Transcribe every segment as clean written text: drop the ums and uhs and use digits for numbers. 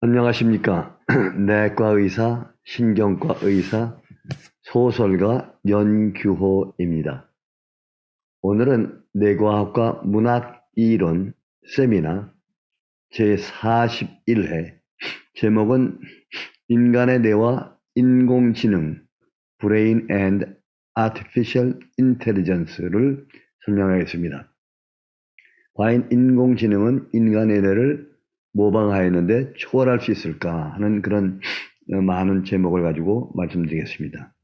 안녕하십니까. 내과 의사, 신경과 의사, 소설가 연규호입니다. 오늘은 뇌과학과 문학이론 세미나 제41회, 제목은 인간의 뇌와 인공지능, Brain and Artificial Intelligence를 설명하겠습니다. 과연 인공지능은 인간의 뇌를 모방하였는데 초월할 수 있을까 하는 그런 많은 제목을 가지고 말씀드리겠습니다.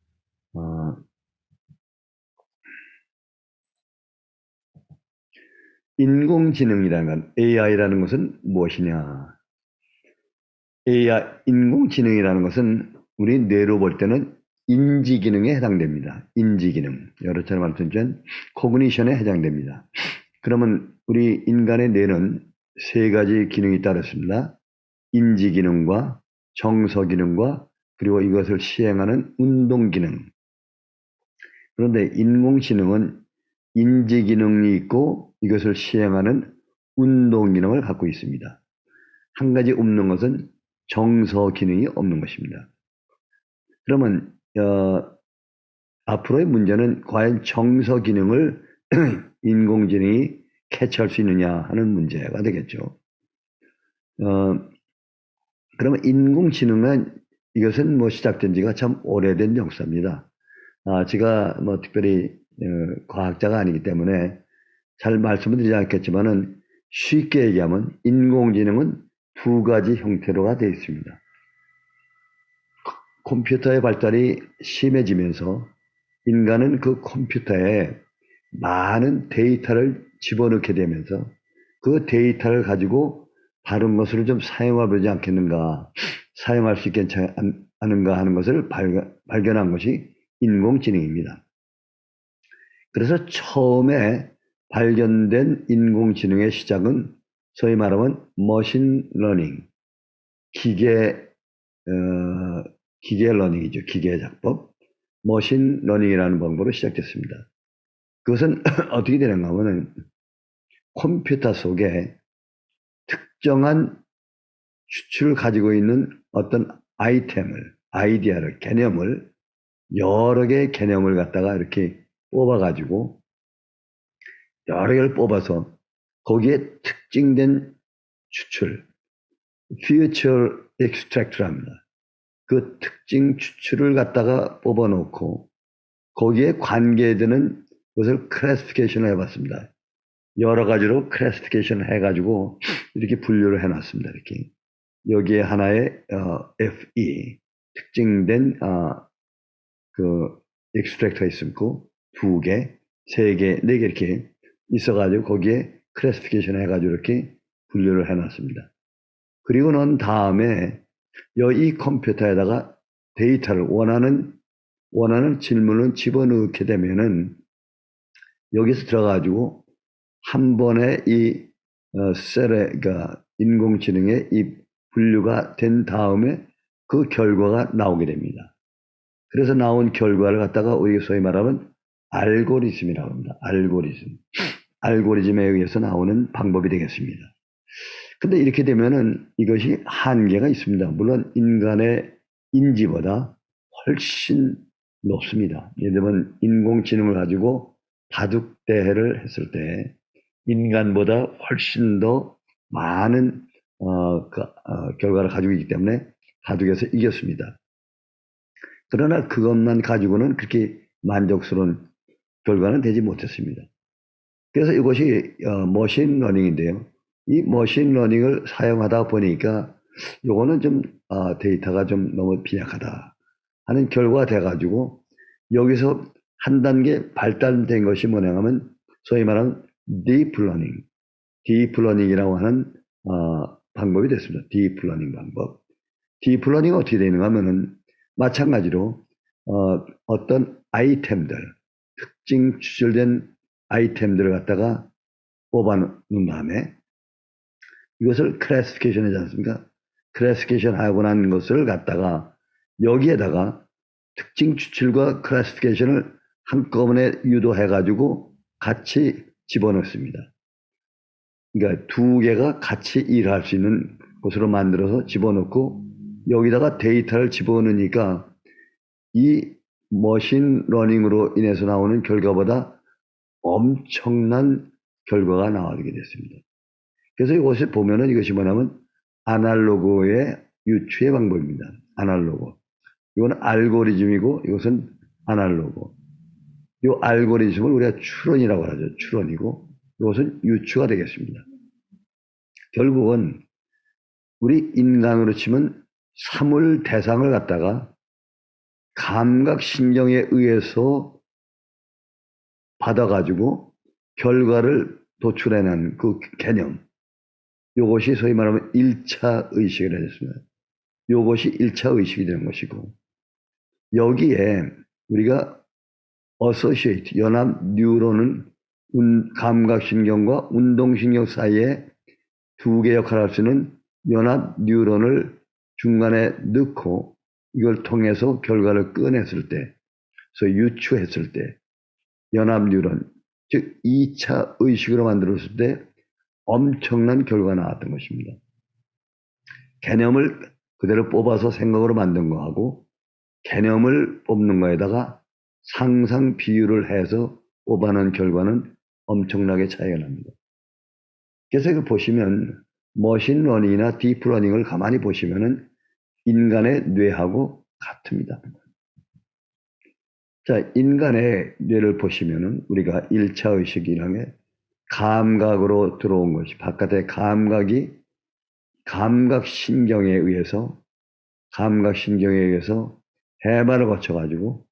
인공지능이라는 건, AI라는 것은 무엇이냐? AI, 인공지능이라는 것은 우리 뇌로 볼 때는 인지기능에 해당됩니다. 인지기능. 여러 차례 말씀드린 코그니션에 해당됩니다. 그러면 우리 인간의 뇌는 세 가지 기능이 따르습니다. 인지기능과 정서기능과 그리고 이것을 시행하는 운동기능. 그런데 인공지능은 인지기능이 있고 이것을 시행하는 운동기능을 갖고 있습니다. 한 가지 없는 것은 정서기능이 없는 것입니다. 그러면 앞으로의 문제는 과연 정서기능을 인공지능이 캐치할 수 있느냐 하는 문제가 되겠죠. 그러면 인공지능은 이것은 시작된 지가 참 오래된 역사입니다. 제가 특별히 과학자가 아니기 때문에 잘 말씀을 드리지 않겠지만은 쉽게 얘기하면 인공지능은 두 가지 형태로가 되어 있습니다. 컴퓨터의 발달이 심해지면서 인간은 그 컴퓨터에 많은 데이터를 집어넣게 되면서 그 데이터를 가지고 다른 것으로 좀 사용해보지 않겠는가, 사용할 수 있겠지 않은가 하는 것을 발견한 것이 인공지능입니다. 그래서 처음에 발견된 인공지능의 시작은 소위 말하면 머신러닝, 기계 러닝이죠. 기계 작법, 머신러닝이라는 방법으로 시작됐습니다. 그것은 어떻게 되는가 하면 컴퓨터 속에 특정한 추출을 가지고 있는 어떤 아이디어를, 개념을, 여러 개의 개념을 갖다가 이렇게 뽑아가지고 여러 개를 뽑아서 거기에 특징된 추출, feature extract를 합니다. 그 특징 추출을 갖다가 뽑아놓고 거기에 관계되는 것을 클래시피케이션을 해봤습니다. 여러 가지로 클래시피케이션을 해가지고 이렇게 분류를 해놨습니다. 이렇게 여기에 하나의 FE 특징된 그 extract가 있고 두 개, 세 개, 네 개 이렇게 있어가지고 거기에 클래시피케이션 해가지고 이렇게 분류를 해놨습니다. 그리고 난 다음에 이 컴퓨터에다가 데이터를 원하는 질문을 집어넣게 되면은 여기서 들어가지고 한 번에 이 셀에, 그러니까 인공지능의 이 분류가 된 다음에 그 결과가 나오게 됩니다. 그래서 나온 결과를 갖다가 우리가 소위 말하면 알고리즘이라고 합니다. 알고리즘에 의해서 나오는 방법이 되겠습니다. 근데 이렇게 되면은 이것이 한계가 있습니다. 물론 인간의 인지보다 훨씬 높습니다. 예를 들면 인공지능을 가지고 바둑대회를 했을 때 인간보다 훨씬 더 많은 결과를 가지고 있기 때문에 바둑에서 이겼습니다. 그러나 그것만 가지고는 그렇게 만족스러운 결과는 되지 못했습니다. 그래서 이것이 머신러닝인데요. 이 머신러닝을 사용하다 보니까 이거는 좀 데이터가 좀 너무 빈약하다 하는 결과가 돼가지고 여기서 한 단계 발달된 것이 뭐냐면 소위 말하는 딥러닝이라고 하는 방법이 됐습니다. 딥러닝 방법. 딥러닝이 어떻게 되는가 하면은 마찬가지로 어떤 아이템들, 특징 추출된 아이템들을 갖다가 뽑아놓은 다음에 이것을 클래시피케이션 하지 않습니까? 클래시피케이션 하고 난 것을 갖다가 여기에다가 특징 추출과 클래시피케이션을 한꺼번에 유도해가지고 같이 집어넣습니다. 그러니까 두 개가 같이 일할 수 있는 곳으로 만들어서 집어넣고 여기다가 데이터를 집어넣으니까 이 머신 러닝으로 인해서 나오는 결과보다 엄청난 결과가 나오게 됐습니다. 그래서 이것을 보면은 이것이 뭐냐면 아날로그의 유추의 방법입니다. 아날로그. 이거는 알고리즘이고 이것은 아날로그. 이 알고리즘을 우리가 추론이라고 하죠. 추론이고 이것은 유추가 되겠습니다. 결국은 우리 인간으로 치면 사물 대상을 갖다가 감각신경에 의해서 받아가지고 결과를 도출해낸 그 개념. 이것이 소위 말하면 1차 의식이라 했습니다. 이것이 1차 의식이 되는 것이고 여기에 우리가 associate, 연합 뉴런은 감각신경과 운동신경 사이에 두 개 역할을 할 수 있는 연합 뉴런을 중간에 넣고 이걸 통해서 결과를 꺼냈을 때, 그래서 유추했을 때 연합 뉴런, 즉 2차 의식으로 만들었을 때 엄청난 결과가 나왔던 것입니다. 개념을 그대로 뽑아서 생각으로 만든 거하고 개념을 뽑는 거에다가 상상 비율을 해서 뽑아낸 결과는 엄청나게 차이가 납니다. 그래서 이거 보시면 머신러닝이나 딥러닝을 가만히 보시면은 인간의 뇌하고 같습니다. 자, 인간의 뇌를 보시면은 우리가 1차 의식이라는 게 감각으로 들어온 것이 바깥의 감각이 감각신경에 의해서 해마를 거쳐가지고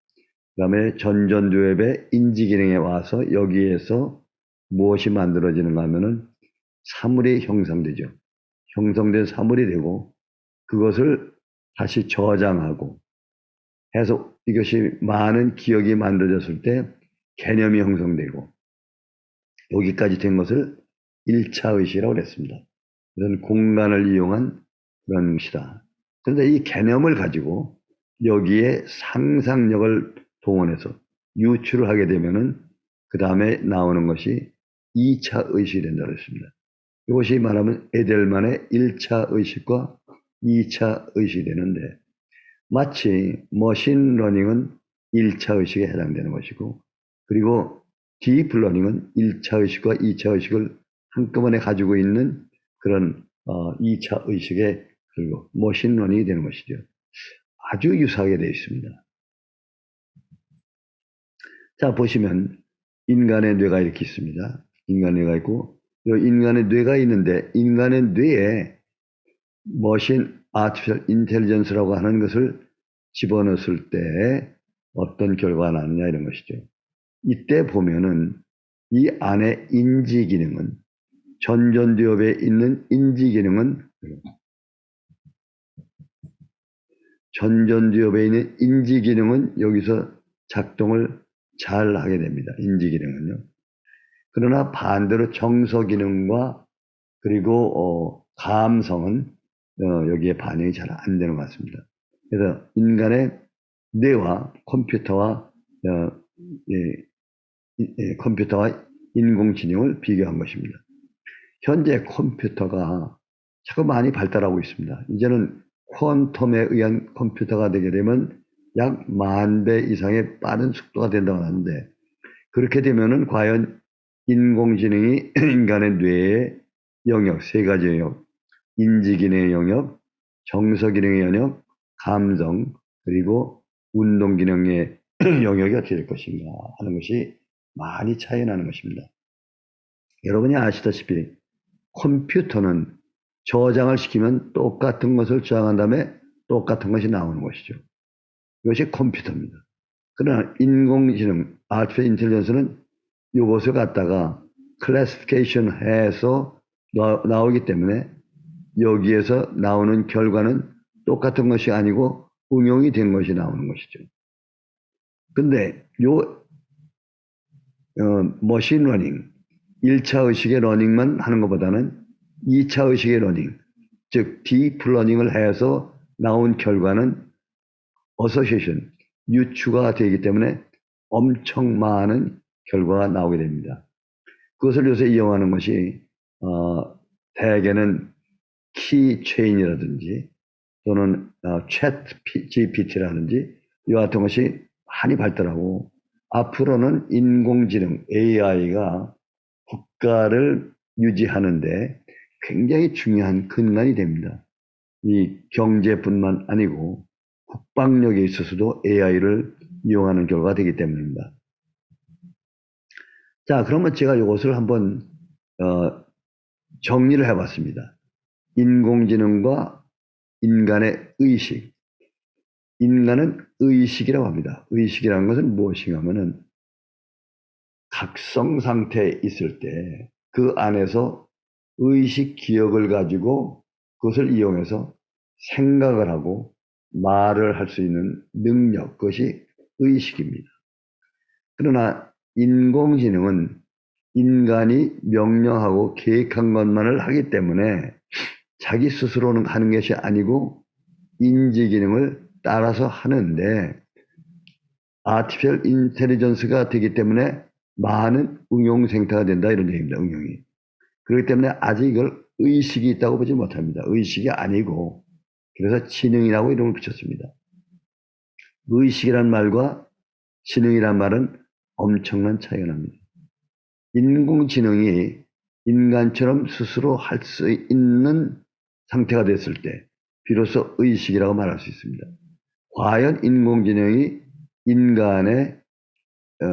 그다음에 전전두엽의 인지기능에 와서 여기에서 무엇이 만들어지는가 하면은 사물이 형성되죠. 형성된 사물이 되고 그것을 다시 저장하고 해서 이것이 많은 기억이 만들어졌을 때 개념이 형성되고 여기까지 된 것을 1차 의식이라고 했습니다. 이런 공간을 이용한 그런 것이다. 그런데 이 개념을 가지고 여기에 상상력을 동원해서 유추를 하게 되면은 그 다음에 나오는 것이 2차 의식이 된다고 했습니다. 이것이 말하면 에델만의 1차 의식과 2차 의식이 되는데 마치 머신러닝은 1차 의식에 해당되는 것이고 그리고 딥러닝은 1차 의식과 2차 의식을 한꺼번에 가지고 있는 그런 2차 의식의 그리고 머신러닝이 되는 것이죠. 아주 유사하게 되어 있습니다. 자, 보시면 인간의 뇌가 이렇게 있습니다. 인간의 뇌가 있고 인간의 뇌가 있는데 인간의 뇌에 머신 아티피셜 인텔리전스라고 하는 것을 집어넣었을 때 어떤 결과가 나느냐 이런 것이죠. 이때 보면은 이 안에 인지 기능은 전전두엽에 있는 인지 기능은 여기서 작동을 잘 하게 됩니다. 인지 기능은요. 그러나 반대로 정서 기능과 그리고 감성은 여기에 반영이 잘 안 되는 것 같습니다. 그래서 인간의 뇌와 컴퓨터와 인공지능을 비교한 것입니다. 현재 컴퓨터가 자꾸 많이 발달하고 있습니다. 이제는 퀀텀에 의한 컴퓨터가 되게 되면 약 10,000배 이상의 빠른 속도가 된다고 하는데 그렇게 되면은 과연 인공지능이 인간의 뇌의 영역, 세 가지 영역, 인지기능의 영역, 정서기능의 영역, 감정, 그리고 운동기능의 영역이 어떻게 될 것인가 하는 것이 많이 차이 나는 것입니다. 여러분이 아시다시피 컴퓨터는 저장을 시키면 똑같은 것을 저장한 다음에 똑같은 것이 나오는 것이죠. 이것이 컴퓨터입니다. 그러나 인공지능, artificial intelligence는 이것을 갖다가 클래시피케이션 해서 나오기 때문에 여기에서 나오는 결과는 똑같은 것이 아니고 응용이 된 것이 나오는 것이죠. 근데 머신 러닝, 1차 의식의 러닝만 하는 것보다는 2차 의식의 러닝, 즉 딥 러닝을 해서 나온 결과는 어소시에이션, 유추가 되기 때문에 엄청 많은 결과가 나오게 됩니다. 그것을 요새 이용하는 것이 대개는 키체인이라든지 또는 챗 GPT라든지 이와 같은 것이 많이 발달하고 앞으로는 인공지능 AI가 국가를 유지하는데 굉장히 중요한 근간이 됩니다. 이 경제뿐만 아니고 국방력에 있어서도 AI를 이용하는 결과가 되기 때문입니다. 자, 그러면 제가 이것을 한번 정리를 해봤습니다. 인공지능과 인간의 의식. 인간은 의식이라고 합니다. 의식이라는 것은 무엇인가 하면은 각성 상태에 있을 때 그 안에서 의식 기억을 가지고 그것을 이용해서 생각을 하고 말을 할 수 있는 능력, 그것이 의식입니다. 그러나 인공지능은 인간이 명령하고 계획한 것만을 하기 때문에 자기 스스로는 하는 것이 아니고 인지기능을 따라서 하는데 아티피셜 인텔리전스가 되기 때문에 많은 응용 생태가 된다 이런 얘기입니다. 응용이. 그렇기 때문에 아직 이걸 의식이 있다고 보지 못합니다. 의식이 아니고 그래서 지능이라고 이름을 붙였습니다. 의식이란 말과 지능이란 말은 엄청난 차이가 납니다. 인공지능이 인간처럼 스스로 할 수 있는 상태가 됐을 때 비로소 의식이라고 말할 수 있습니다. 과연 인공지능이 인간의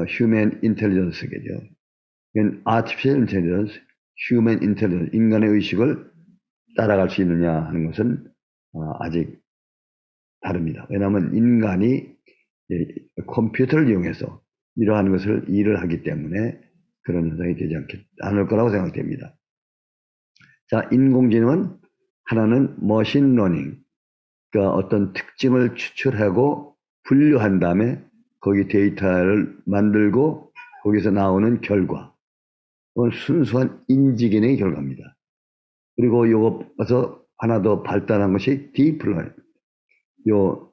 human intelligence겠죠. artificial intelligence, human intelligence, 인간의 의식을 따라갈 수 있느냐 하는 것은 아직 다릅니다. 왜냐하면 인간이 컴퓨터를 이용해서 이러한 것을 일을 하기 때문에 그런 현상이 되지 않을 거라고 생각됩니다. 자, 인공지능은 하나는 머신 러닝, 그러니까 어떤 특징을 추출하고 분류한 다음에 거기 데이터를 만들고 거기서 나오는 결과, 그건 순수한 인지기능의 결과입니다. 그리고 이것에서 하나 더 발달한 것이 딥러닝, 요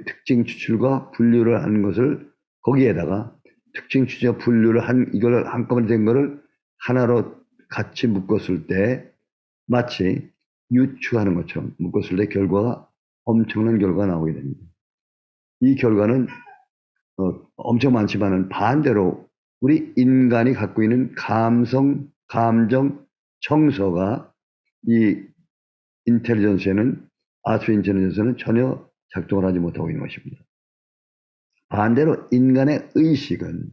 특징 추출과 분류를 하는 것을 거기에다가 특징 추출과 분류를 이걸 한꺼번에 된 거를 하나로 같이 묶었을 때 마치 유추하는 것처럼 묶었을 때 결과가 엄청난 결과가 나오게 됩니다. 이 결과는 엄청 많지만은 반대로 우리 인간이 갖고 있는 감성, 감정, 정서가 이 인텔리전스에는 아티피셜 인텔리전스는 전혀 작동을 하지 못하고 있는 것입니다. 반대로 인간의 의식은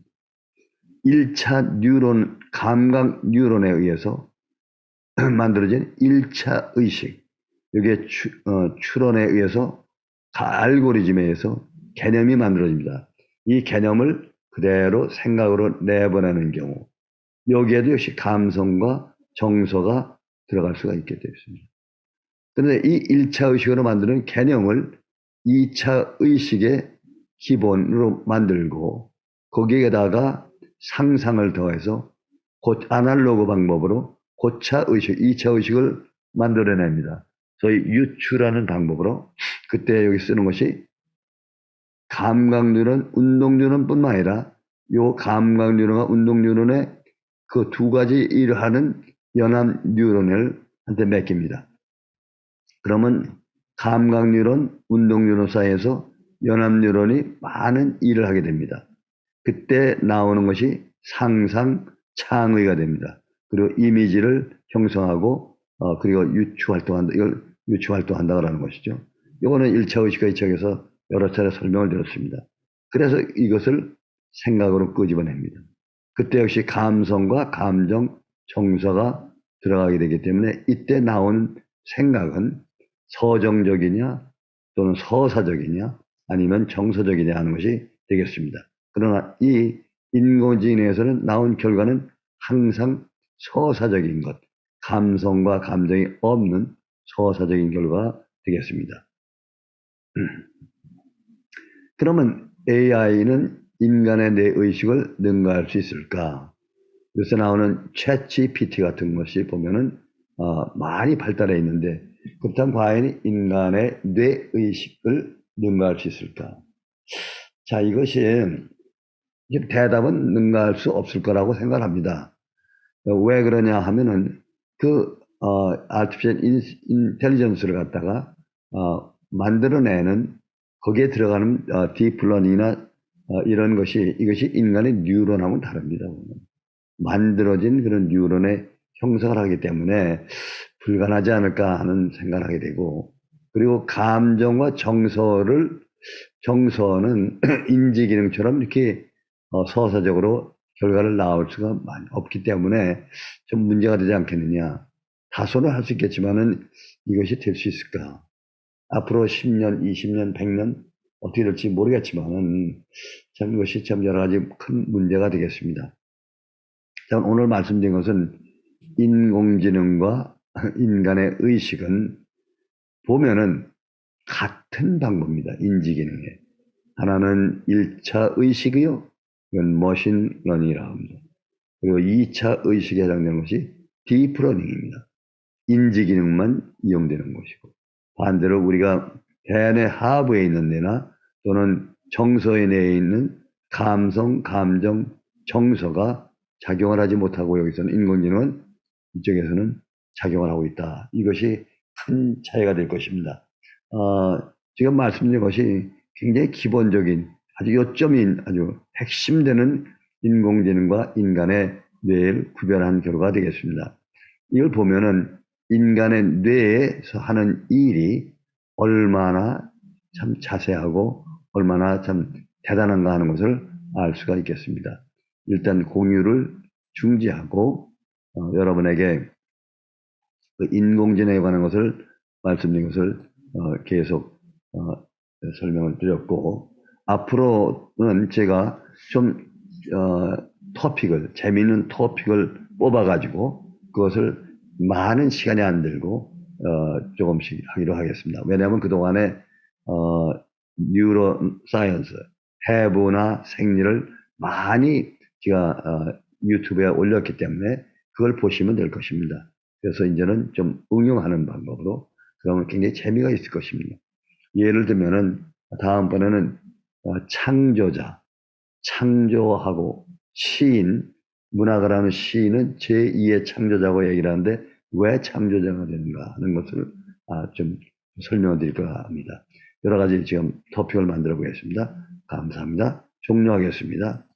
1차 뉴런, 감각 뉴런에 의해서 만들어진 1차 의식, 이게 추론에 의해서 알고리즘에 의해서 개념이 만들어집니다. 이 개념을 그대로 생각으로 내보내는 경우 여기에도 역시 감성과 정서가 들어갈 수가 있게 되어 있습니다. 그런데 이 1차 의식으로 만드는 개념을 2차 의식의 기본으로 만들고 거기에다가 상상을 더해서 아날로그 방법으로 고차 의식, 2차 의식을 만들어냅니다. 소위 유추라는 방법으로 그때 여기 쓰는 것이 감각뉴런, 운동뉴런뿐만 아니라 요 감각뉴런과 운동뉴런의 그 두 가지 일을 하는 연합뉴런을 한테 맡깁니다. 그러면 감각뉴런, 운동뉴런 사이에서 연합뉴런이 많은 일을 하게 됩니다. 그때 나오는 것이 상상, 창의가 됩니다. 그리고 이미지를 형성하고 그리고 유추활동한다. 이걸 유추활동한다라는 것이죠. 이거는 1차 의식과 2차 의식에서 여러 차례 설명을 드렸습니다. 그래서 이것을 생각으로 끄집어냅니다. 그때 역시 감성과 감정, 정서가 들어가게 되기 때문에 이때 나온 생각은 서정적이냐 또는 서사적이냐 아니면 정서적이냐 하는 것이 되겠습니다. 그러나 이 인공지능에서는 나온 결과는 항상 서사적인 것, 감성과 감정이 없는 서사적인 결과가 되겠습니다. 그러면 AI는 인간의 뇌의식을 능가할 수 있을까? 요새 나오는 챗 GPT 같은 것이 보면은 많이 발달해 있는데 그렇다면 과연 인간의 뇌의식을 능가할 수 있을까? 자, 이것이 대답은 능가할 수 없을 거라고 생각합니다. 왜 그러냐 하면은 그 artificial intelligence를 갖다가 만들어내는 거기에 들어가는 딥러닝이나 이런 것이 이것이 인간의 뉴런하고는 다릅니다. 만들어진 그런 뉴런의 형성을 하기 때문에 불가능하지 않을까 하는 생각을 하게 되고, 그리고 감정과 정서는 인지기능처럼 이렇게 서사적으로 결과를 나올 수가 없기 때문에 좀 문제가 되지 않겠느냐. 다소는 할 수 있겠지만은 이것이 될 수 있을까? 앞으로 10년, 20년, 100년 어떻게 될지 모르겠지만은 참 이것이 참 여러 가지 큰 문제가 되겠습니다. 자, 오늘 말씀드린 것은 인공지능과 인간의 의식은 보면은 같은 방법입니다. 인지기능에. 하나는 1차 의식이요. 이건 머신러닝이라고 합니다. 그리고 2차 의식에 해당되는 것이 딥러닝입니다. 인지기능만 이용되는 것이고, 반대로 우리가 대뇌 하부에 있는 데나 또는 정서에 내에 있는 감성, 감정, 정서가 작용을 하지 못하고 여기서는 인공지능은 이쪽에서는 작용을 하고 있다. 이것이 큰 차이가 될 것입니다. 지금 말씀드린 것이 굉장히 기본적인 아주 요점인 아주 핵심되는 인공지능과 인간의 뇌를 구별한 결과가 되겠습니다. 이걸 보면은 인간의 뇌에서 하는 일이 얼마나 참 자세하고 얼마나 참 대단한가 하는 것을 알 수가 있겠습니다. 일단 공유를 중지하고 여러분에게 그 인공지능에 관한 것을 말씀드린 것을 계속 설명을 드렸고, 앞으로는 제가 좀 재미있는 토픽을 뽑아가지고 그것을 많은 시간이 안 들고 조금씩 하기로 하겠습니다. 왜냐하면 그동안에 뉴로사이언스, 해부나 생리를 많이 제가 유튜브에 올렸기 때문에 그걸 보시면 될 것입니다. 그래서 이제는 좀 응용하는 방법으로 그러면 굉장히 재미가 있을 것입니다. 예를 들면은 다음번에는 창조자, 창조하고 시인, 문학을 하는 시인은 제2의 창조자고 얘기를 하는데 왜 창조자가 되는가 하는 것을 좀 설명을 드릴까 합니다. 여러 가지 지금 토픽을 만들어 보겠습니다. 감사합니다. 종료하겠습니다.